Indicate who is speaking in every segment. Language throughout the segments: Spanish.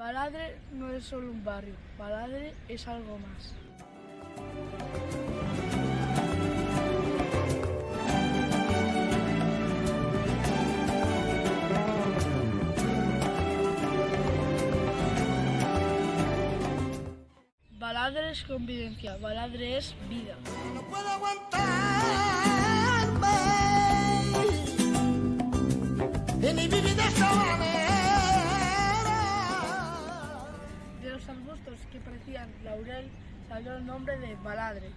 Speaker 1: Baladre no es solo un barrio, Baladre es algo más. Baladre es convivencia, Baladre es vida.
Speaker 2: No puedo aguantarme y ni vivir de esta manera.
Speaker 1: De los arbustos que parecían laurel salió el nombre de Baladre.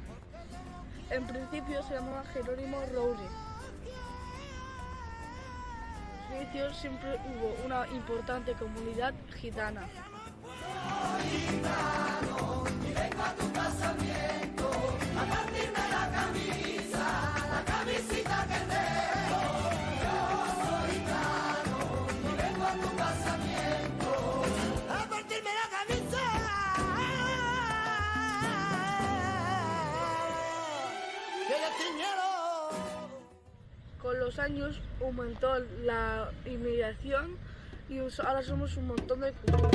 Speaker 1: En principio se llamaba Jerónimo Roure. En sus inicios siempre hubo una importante comunidad gitana. Con los años aumentó la inmigración y ahora somos un montón de culturas.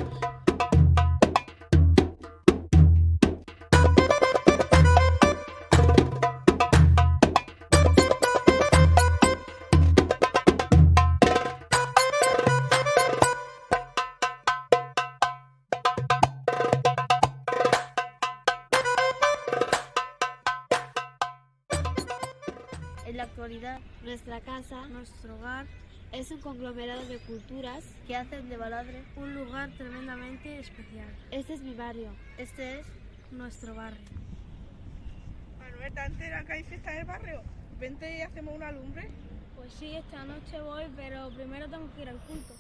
Speaker 3: En la actualidad, nuestra casa, nuestro hogar, es un conglomerado de culturas que hacen de Baladre un lugar tremendamente especial. Este es mi barrio. Este es nuestro barrio.
Speaker 4: Manuel, ¿te enteras que hay fiesta del barrio? Vente y hacemos una lumbre.
Speaker 3: Pues sí, esta noche voy, pero primero tengo que ir al culto.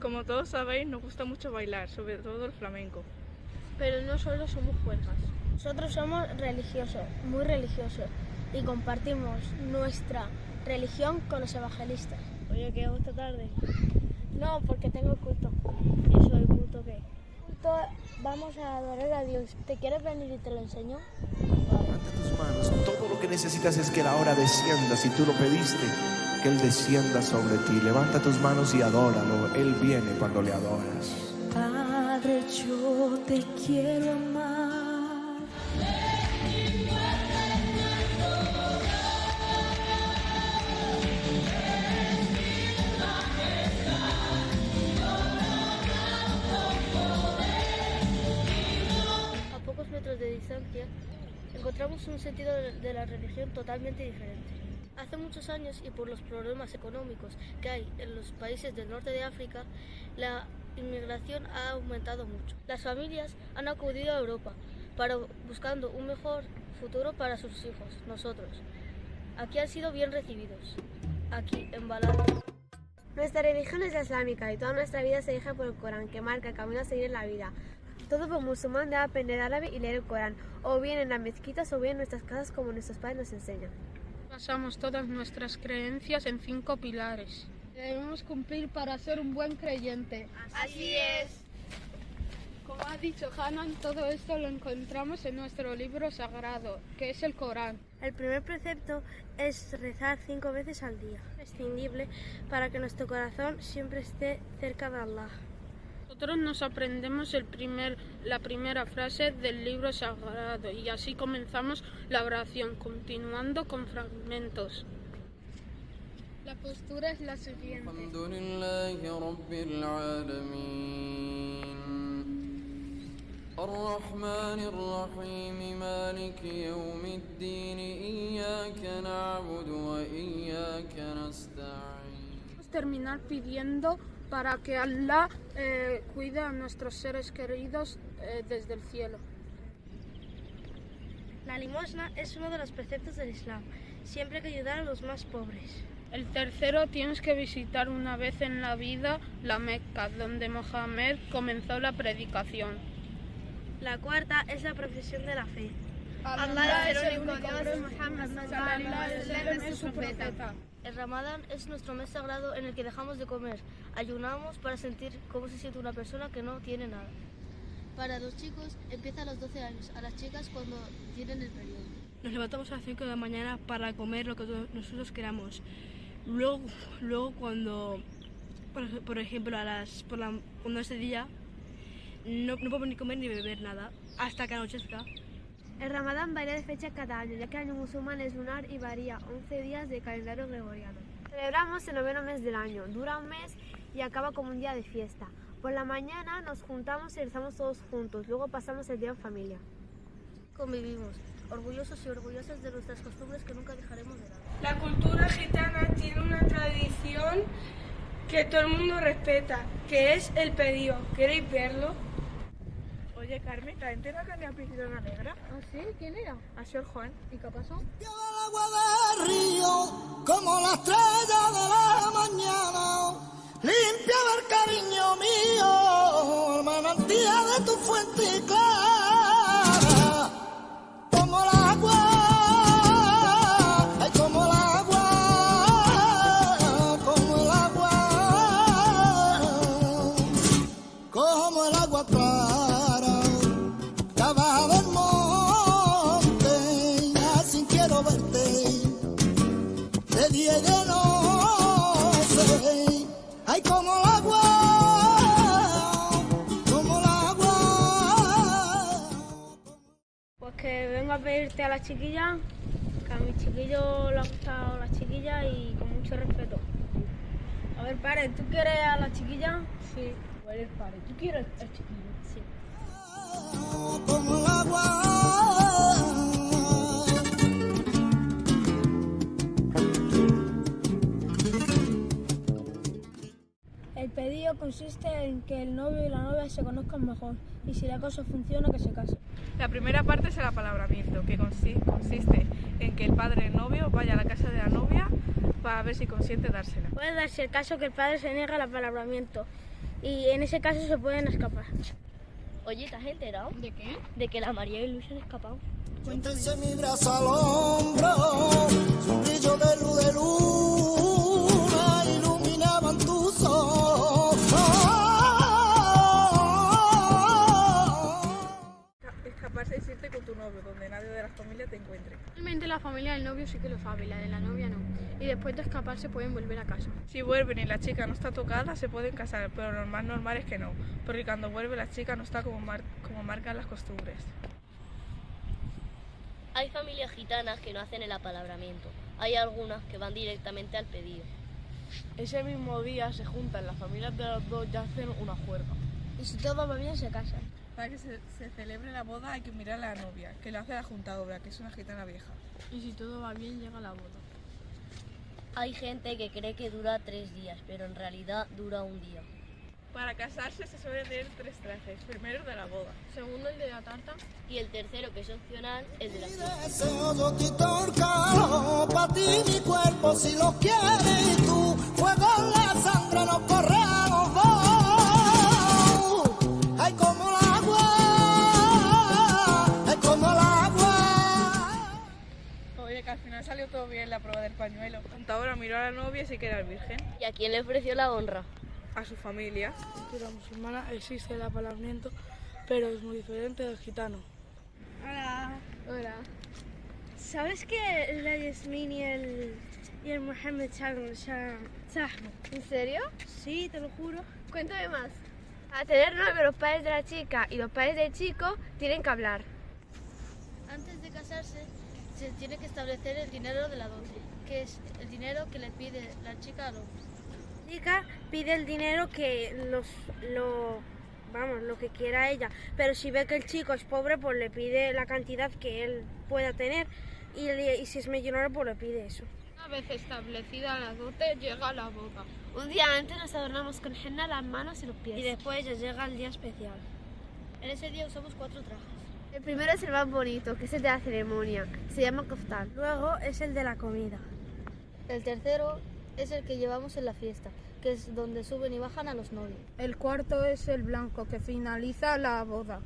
Speaker 4: Como todos sabéis, nos gusta mucho bailar, sobre todo el flamenco.
Speaker 3: Pero no solo somos juergas. Nosotros somos religiosos, muy religiosos, y compartimos nuestra religión con los evangelistas. Oye, ¿qué hago esta tarde? No, porque tengo culto. ¿Y eso el culto qué? Culto, vamos a adorar a Dios. ¿Te quieres venir y te lo enseño?
Speaker 5: Levanta tus manos. Todo lo que necesitas es que la hora descienda. Si tú lo pediste, que Él descienda sobre ti. Levanta tus manos y adóralo. Él viene cuando le adoras.
Speaker 6: Padre, yo te quiero amar.
Speaker 3: A pocos metros de distancia, encontramos un sentido de la religión totalmente diferente. Hace muchos años, y por los problemas económicos que hay en los países del norte de África, la inmigración ha aumentado mucho. Las familias han acudido a Europa buscando un mejor futuro para sus hijos, nosotros. Aquí han sido bien recibidos, aquí en Baladre.
Speaker 7: Nuestra religión es la islámica y toda nuestra vida se rige por el Corán, que marca el camino a seguir en la vida. Todo buen musulmán debe aprender árabe y leer el Corán, o bien en las mezquitas o bien en nuestras casas como nuestros padres nos enseñan.
Speaker 8: Basamos todas nuestras creencias en 5 pilares. Debemos cumplir para ser un buen creyente.
Speaker 3: Así es.
Speaker 8: Como ha dicho Hanan, todo esto lo encontramos en nuestro libro sagrado, que es el Corán.
Speaker 7: El primer precepto es rezar 5 veces al día, prescindible para que nuestro corazón siempre esté cerca de Allah.
Speaker 8: Nosotros nos aprendemos la primera frase del libro sagrado y así comenzamos la oración, continuando con fragmentos. La postura es la siguiente.
Speaker 9: Alhamdulillahi Rabbil Alamin. Ar-Rahmanir Rahim, Maliki Yawmiddin, Iyyaka na'budu wa Iyyaka nasta'in.
Speaker 8: Vamos a terminar pidiendo para que Allah cuide a nuestros seres queridos desde el cielo.
Speaker 7: La limosna es uno de los preceptos del Islam. Siempre hay que ayudar a los más pobres.
Speaker 8: El tercero, tienes que visitar una vez en la vida la Meca, donde Mohammed comenzó la predicación.
Speaker 7: La cuarta es la profesión de la fe.
Speaker 8: Allah es el único Dios, Muhammad sallallahu alaihi wasallam es su profeta.
Speaker 3: El Ramadán es nuestro mes sagrado en el que dejamos de comer. Ayunamos para sentir cómo se siente una persona que no tiene nada. Para los chicos empieza a los 12 años, a las chicas cuando tienen el periodo.
Speaker 1: Nos levantamos a las 5 de la mañana para comer lo que nosotros queramos. Luego cuando, por ejemplo, cuando es de día, no podemos ni comer ni beber nada hasta que anochezca.
Speaker 7: El Ramadán varía de fecha cada año, ya que el año musulmán es lunar y varía 11 días del calendario gregoriano. Celebramos el 9º mes del año, dura un mes y acaba como un día de fiesta. Por la mañana nos juntamos y rezamos todos juntos, luego pasamos el día en familia.
Speaker 3: Convivimos, orgullosos y orgullosas de nuestras costumbres que nunca dejaremos de lado.
Speaker 10: La cultura gitana tiene una tradición que todo el mundo respeta, que es el pedido. ¿Queréis verlo?
Speaker 4: Oye, Carmen, ¿la gente no ha pedido una negra?
Speaker 3: ¿Ah, sí? ¿Quién era?
Speaker 4: Ha sido el Juan.
Speaker 3: ¿Y qué pasó?
Speaker 2: Lleva el agua del río como la estrella de la mañana. Limpia el cariño mío, manantial de tu fuente clara. Como el agua, ay, como el agua, como el agua, como el agua clara. Abajo del monte, así quiero verte, de día y de noche, ay, como el agua, como el agua.
Speaker 10: Pues que vengo a pedirte a la chiquilla, que a mi chiquillo le ha gustado la chiquilla y con mucho respeto. A ver, Pare, ¿tú quieres a la chiquilla?
Speaker 1: Sí. A ver, Pare, ¿tú quieres al chiquillo?
Speaker 3: Sí.
Speaker 2: Como el agua.
Speaker 10: El pedido consiste en que el novio y la novia se conozcan mejor y si la cosa funciona, que se casen.
Speaker 4: La primera parte es el apalabramiento, que consiste en que el padre del novio vaya a la casa de la novia para ver si consiente dársela.
Speaker 10: Puede darse el caso que el padre se niega al apalabramiento y en ese caso se pueden escapar.
Speaker 3: Oye, ¿te has enterado?
Speaker 8: ¿De qué?
Speaker 3: De que la María y Luis han escapado.
Speaker 2: Cuéntense mi brazo al hombro, su brillo de luna iluminaban tus ojos.
Speaker 4: Escaparse y irte con tu novio, donde nadie de la familia te encuentre.
Speaker 8: Realmente la familia del novio sí que lo sabe, la de la novia no. Y después de escaparse pueden volver a casa.
Speaker 4: Si vuelven y la chica no está tocada, se pueden casar, pero lo más normal es que no, porque cuando vuelve la chica no está como marcan las costumbres.
Speaker 3: Hay familias gitanas que no hacen el apalabramiento. Hay algunas que van directamente al pedido.
Speaker 1: Ese mismo día se juntan las familias de los dos y hacen una juerga.
Speaker 10: Y si todo va bien, se casan.
Speaker 4: Para que se celebre la boda hay que mirar a la novia, que lo hace la juntadora, que es una gitana vieja.
Speaker 1: Y si todo va bien, llega la boda.
Speaker 3: Hay gente que cree que dura 3 días, pero en realidad dura un día.
Speaker 4: Para casarse se suelen tener 3 trajes. Primero el de la boda, segundo el de la tarta
Speaker 3: Y el tercero, que es opcional, el de la fiesta.
Speaker 2: Deseo yo quitar para ti mi cuerpo si lo quieres tú. Fuego en la sangre nos corre a los dos. Ay, como el agua, ay, como el agua.
Speaker 4: Oye, que al final salió todo bien la prueba del pañuelo. La juntadora miró a la novia y se queda virgen.
Speaker 3: ¿Y a quién le ofreció la honra?
Speaker 4: A su familia.
Speaker 1: En la musulmana existe el apalabramiento, pero es muy diferente del gitano.
Speaker 10: Hola.
Speaker 8: Hola.
Speaker 10: ¿Sabes que la Yasmín y el Mohamed Sahmo?
Speaker 7: ¿En serio?
Speaker 10: Sí, te lo juro.
Speaker 7: Cuéntame más. Para tener novio, los padres de la chica y los padres del chico tienen que hablar.
Speaker 3: Antes de casarse, se tiene que establecer el dinero de la dote, que es el dinero que le pide la chica al hombre.
Speaker 10: La chica pide el dinero que lo que quiera ella, pero si ve que el chico es pobre, pues le pide la cantidad que él pueda tener y si es millonario, pues le pide eso.
Speaker 8: Una vez establecida la dote, llega la boda.
Speaker 7: Un día antes nos adornamos con henna las manos y los pies.
Speaker 10: Y después ya llega el día especial.
Speaker 3: En ese día usamos 4 trajes.
Speaker 7: El primero es el más bonito, que es el de la ceremonia. Se llama koftan.
Speaker 10: Luego es el de la comida.
Speaker 3: El tercero es el que llevamos en la fiesta, que es donde suben y bajan a los novios.
Speaker 10: El cuarto es el blanco, que finaliza la boda.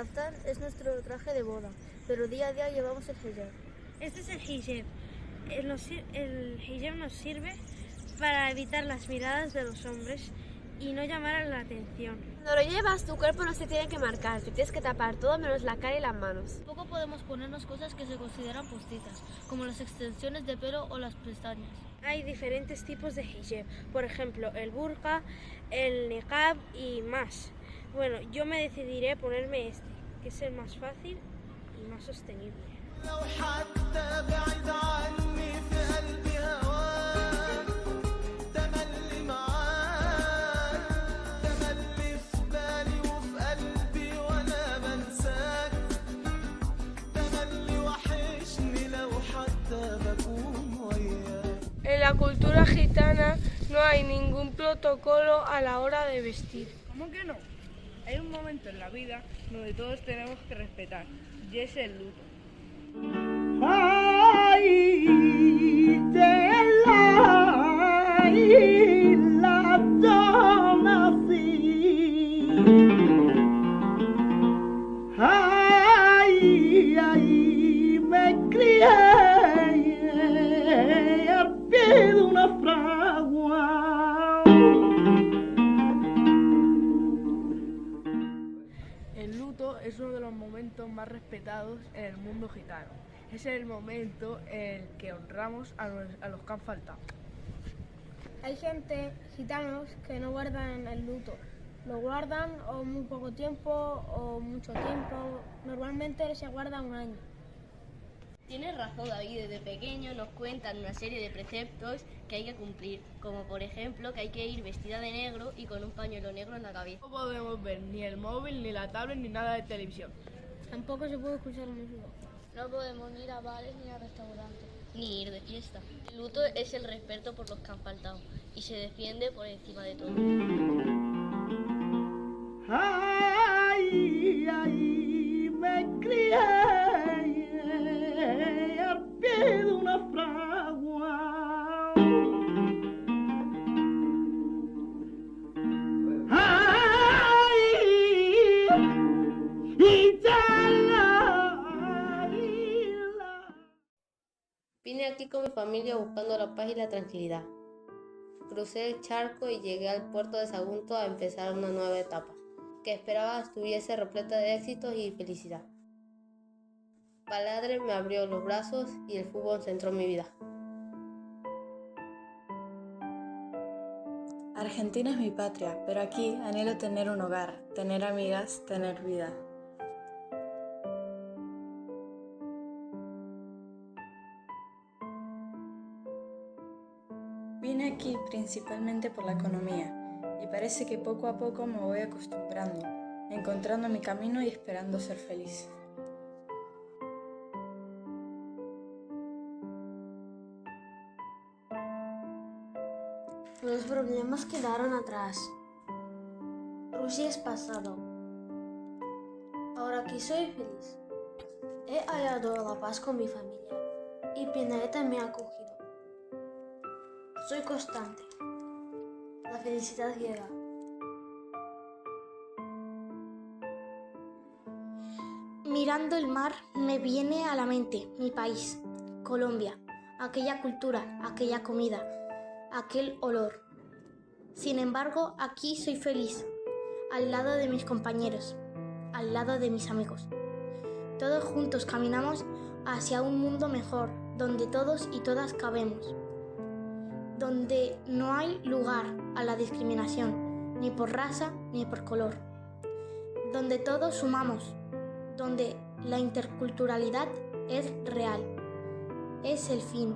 Speaker 3: kaftan es nuestro traje de boda, pero día a día llevamos el hijab.
Speaker 10: Este es el hijab. El hijab nos sirve para evitar las miradas de los hombres y no llamar la atención.
Speaker 7: Cuando lo llevas, tu cuerpo no se tiene que marcar, te tienes que tapar todo menos la cara y las manos.
Speaker 3: Tampoco podemos ponernos cosas que se consideran postizas, como las extensiones de pelo o las pestañas.
Speaker 10: Hay diferentes tipos de hijab, por ejemplo, el burka, el niqab y más. Bueno, yo me decidiré ponerme este, que es el más fácil y más sostenible.
Speaker 8: En la cultura gitana no hay ningún protocolo a la hora de vestir.
Speaker 4: ¿Cómo que no? Hay un momento en la vida donde todos tenemos que respetar, y es el luto.
Speaker 2: Ay, de la isla yo nací. Ay, me crié al pie de una fragua.
Speaker 4: El luto es uno de los momentos más respetados en el mundo gitano. Es el momento en el que honramos a los que han faltado.
Speaker 8: Hay gente, gitanos, que no guardan el luto. Lo guardan o muy poco tiempo o mucho tiempo. Normalmente se guarda un año.
Speaker 3: Tienes razón, David. Desde pequeño nos cuentan una serie de preceptos que hay que cumplir, como por ejemplo que hay que ir vestida de negro y con un pañuelo negro en la cabeza.
Speaker 4: No podemos ver ni el móvil, ni la tablet, ni nada de televisión.
Speaker 8: Tampoco se puede escuchar música.
Speaker 3: No podemos ni ir a bares ni a restaurantes, ni ir de fiesta. El luto es el respeto por los que han faltado y se defiende por encima de todo.
Speaker 2: Ay, me crié al pie de una fragua. Ay, y ya la isla.
Speaker 3: Vine aquí con mi familia buscando la paz y la tranquilidad. Crucé el charco y llegué al puerto de Sagunto a empezar una nueva etapa, que esperaba estuviese repleta de éxitos y felicidad. Baladre me abrió los brazos y el fútbol centró mi vida.
Speaker 11: Argentina es mi patria, pero aquí anhelo tener un hogar, tener amigas, tener vida. Vine aquí principalmente por la economía y parece que poco a poco me voy acostumbrando, encontrando mi camino y esperando ser feliz.
Speaker 10: Los problemas quedaron atrás. Rusia es pasado. Ahora aquí soy feliz. He hallado la paz con mi familia y Pinareta me ha acogido. Soy constante. La felicidad llega.
Speaker 12: Mirando el mar me viene a la mente mi país, Colombia, aquella cultura, aquella comida, aquel olor. Sin embargo, aquí soy feliz, al lado de mis compañeros, al lado de mis amigos. Todos juntos caminamos hacia un mundo mejor, donde todos y todas cabemos, donde no hay lugar a la discriminación, ni por raza ni por color, donde todos sumamos, donde la interculturalidad es real, es el fin.